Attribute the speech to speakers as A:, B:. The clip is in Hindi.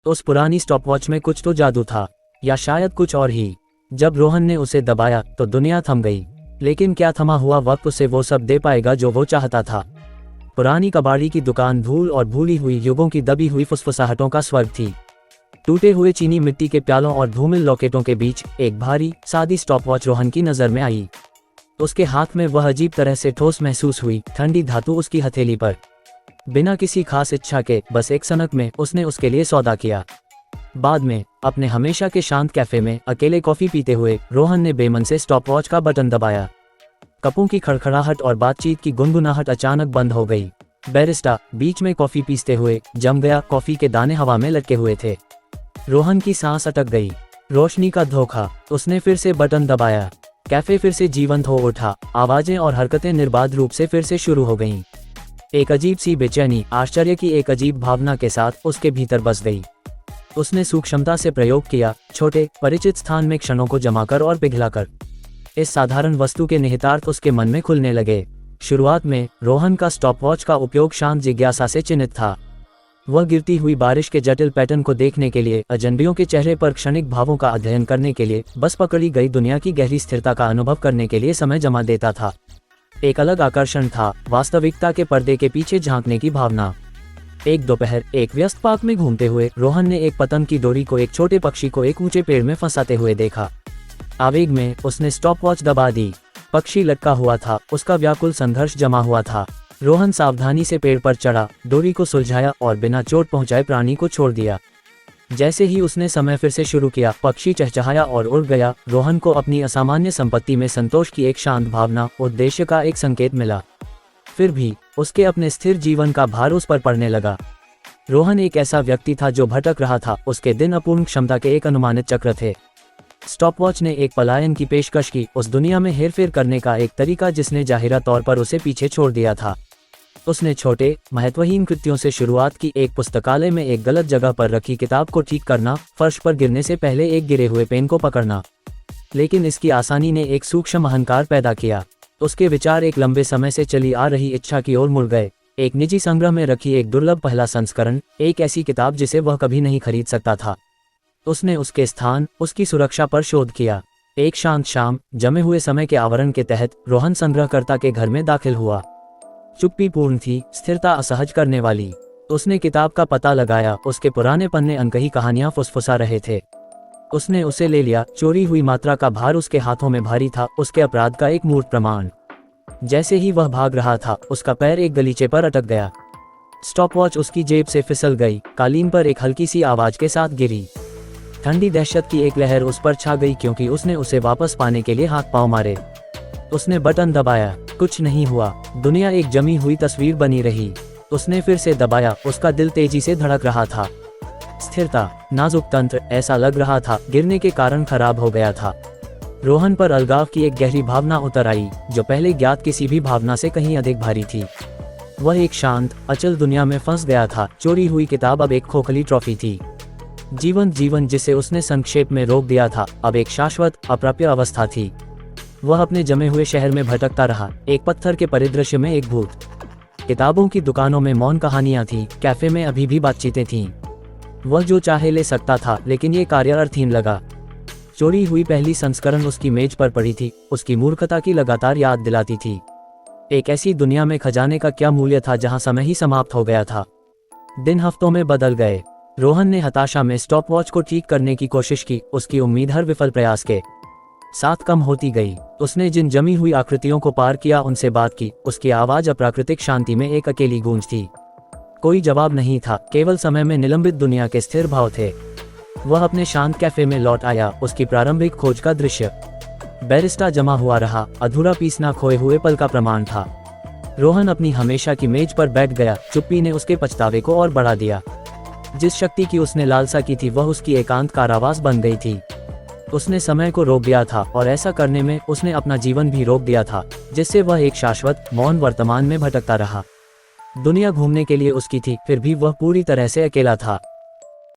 A: उस पुरानी स्टॉपवॉच में कुछ तो जादू था, या शायद कुछ और ही। जब रोहन ने उसे दबाया तो दुनिया थम गई, लेकिन क्या थमा हुआ वक्त उसे वो सब दे पाएगा जो वो चाहता था? पुरानी कबाड़ी की दुकान धूल और भूली हुई युगों की दबी हुई फुसफुसाहटों का स्वर्ग थी। टूटे हुए चीनी मिट्टी के प्यालों और धूमिल लॉकेटों के बीच एक भारी सादी स्टॉपवॉच रोहन की नजर में आई। उसके हाथ में वह अजीब तरह से ठोस महसूस हुई, ठंडी धातु उसकी हथेली पर। बिना किसी खास इच्छा के, बस एक सनक में उसने उसके लिए सौदा किया। बाद में अपने हमेशा के शांत कैफे में अकेले कॉफी पीते हुए रोहन ने बेमन से स्टॉपवॉच का बटन दबाया। कपों की खड़खड़ाहट और बातचीत की गुनगुनाहट अचानक बंद हो गई। बैरिस्टा बीच में कॉफी पीसते हुए जम गया, कॉफी के दाने हवा में लटके हुए थे। रोहन की सांस अटक गई। रोशनी का धोखा। उसने फिर से बटन दबाया। कैफे फिर से जीवंत हो उठा, आवाजें और हरकतें निर्बाध रूप से फिर से शुरू हो गईं। एक अजीब सी बेचैनी, आश्चर्य की एक अजीब भावना के साथ उसके भीतर बस गई। उसने सूक्ष्मता से प्रयोग किया, छोटे परिचित स्थान में क्षणों को जमाकर और पिघलाकर। इस साधारण वस्तु के निहितार्थ उसके मन में खुलने लगे। शुरुआत में रोहन का स्टॉपवॉच का उपयोग शांत जिज्ञासा से चिन्हित था। वह गिरती हुई बारिश के जटिल पैटर्न को देखने के लिए, अजनबियों के चेहरे पर क्षणिक भावों का अध्ययन करने के लिए, बस पकड़ी गई दुनिया की गहरी स्थिरता का अनुभव करने के लिए समय जमा देता था। एक अलग आकर्षण था, वास्तविकता के पर्दे के पीछे झांकने की भावना। एक दोपहर एक व्यस्त पार्क में घूमते हुए रोहन ने एक पतंग की डोरी को एक छोटे पक्षी को एक ऊंचे पेड़ में फंसाते हुए देखा। आवेग में उसने स्टॉपवॉच दबा दी। पक्षी लटका हुआ था, उसका व्याकुल संघर्ष जमा हुआ था। रोहन सावधानी से पेड़ पर चढ़ा, डोरी को सुलझाया और बिना चोट पहुंचाए प्राणी को छोड़ दिया। जैसे ही उसने समय फिर से शुरू किया, पक्षी चहचहाया और उड़ गया। रोहन को अपनी असामान्य संपत्ति में संतोष की एक शांत भावना, उद्देश्य का एक संकेत मिला। फिर भी उसके अपने स्थिर जीवन का भार उस पर पड़ने लगा। रोहन एक ऐसा व्यक्ति था जो भटक रहा था, उसके दिन अपूर्ण क्षमता के एक अनुमानित चक्र थे। स्टॉपवॉच ने एक पलायन की पेशकश की, उस दुनिया में हेरफेर करने का एक तरीका जिसने जाहिरा तौर पर उसे पीछे छोड़ दिया था। उसने छोटे महत्वहीन कृत्यों से शुरुआत की, एक पुस्तकालय में एक गलत जगह पर रखी किताब को ठीक करना, फर्श पर गिरने से पहले एक गिरे हुए पेन को पकड़ना। लेकिन इसकी आसानी ने एक सूक्ष्म अहंकार पैदा किया। उसके विचार एक लंबे समय से चली आ रही इच्छा की ओर मुड़ गए। एक निजी संग्रह में रखी एक दुर्लभ पहला संस्करण, एक ऐसी किताब जिसे वह कभी नहीं खरीद सकता था। उसने उसके स्थान, उसकी सुरक्षा पर शोध किया। एक शांत शाम, जमे हुए समय के आवरण के तहत रोहन संग्रहकर्ता के घर में दाखिल हुआ। चुप्पी पूर्ण थी, स्थिरता असहज करने वाली। उसने किताब का पता लगाया, उसके पुराने पन्ने अनकही कहानियां फुसफुसा रहे थे। उसने उसे ले लिया। चोरी हुई मात्रा का भार उसके हाथों में भारी था, उसके अपराध का एक मूर्त प्रमाण। जैसे ही वह भाग रहा था, उसका पैर एक गलीचे पर अटक गया। स्टॉपवॉच उसकी जेब से फिसल गई, कालीन पर एक हल्की सी आवाज के साथ गिरी। ठंडी दहशत की एक लहर उस पर छा गई, क्योंकि उसने उसे वापस पाने के लिए हाथ पांव मारे। उसने बटन दबाया, कुछ नहीं हुआ। दुनिया एक जमी हुई तस्वीर बनी रही। उसने फिर से दबाया, उसका दिल तेजी से धड़क रहा था। स्थिरता, नाजुक तंत्र, ऐसा लग रहा था गिरने के कारण खराब हो गया था। रोहन पर अलगाव की एक गहरी भावना उतर आई, जो पहले ज्ञात किसी भी भावना से कहीं अधिक भारी थी। वह एक शांत, अचल दुनिया में फंस गया था। चोरी हुई किताब अब एक खोखली ट्रॉफी थी। जीवंत जीवन जिसे उसने संक्षेप में रोक दिया था, अब एक शाश्वत, अप्राप्य अवस्था थी। वह अपने जमे हुए शहर में भटकता रहा, एक पत्थर के परिदृश्य में एक भूत। किताबों की दुकानों में मौन कहानियां थीं, कैफे में अभी भी बातचीतें थीं। वह जो चाहे ले सकता था, लेकिन ये कार्य अर्थहीन लगा। चोरी हुई पहली संस्करण उसकी मेज पर पड़ी थी, उसकी मूर्खता की लगातार याद दिलाती थी। एक ऐसी दुनिया में खजाने का क्या मूल्य था जहां समय ही समाप्त हो गया था। दिन हफ्तों में बदल गए। रोहन ने हताशा में स्टॉपवॉच को ठीक करने की कोशिश की, उसकी उम्मीद हर विफल प्रयास के साथ कम होती गई। उसने जिन जमी हुई आकृतियों को पार किया, उनसे बात की। उसकी आवाज अप्राकृतिक शांति में एक अकेली गूंज थी। कोई जवाब नहीं था, केवल समय में निलंबित दुनिया के स्थिर भाव थे। वह अपने शांत कैफे में लौट आया, उसकी प्रारंभिक खोज का दृश्य। बैरिस्टा जमा हुआ रहा, अधूरा पीसना खोए हुए पल का प्रमाण था। रोहन अपनी हमेशा की मेज पर बैठ गया। चुप्पी ने उसके पछतावे को और बढ़ा दिया। जिस शक्ति की उसने लालसा की थी, वह उसकी एकांत कारावास बन गई थी। उसने समय को रोक दिया था, और ऐसा करने में उसने अपना जीवन भी रोक दिया था, जिससे वह एक शाश्वत, मौन वर्तमान में भटकता रहा। दुनिया घूमने के लिए उसकी थी, फिर भी वह पूरी तरह से अकेला था।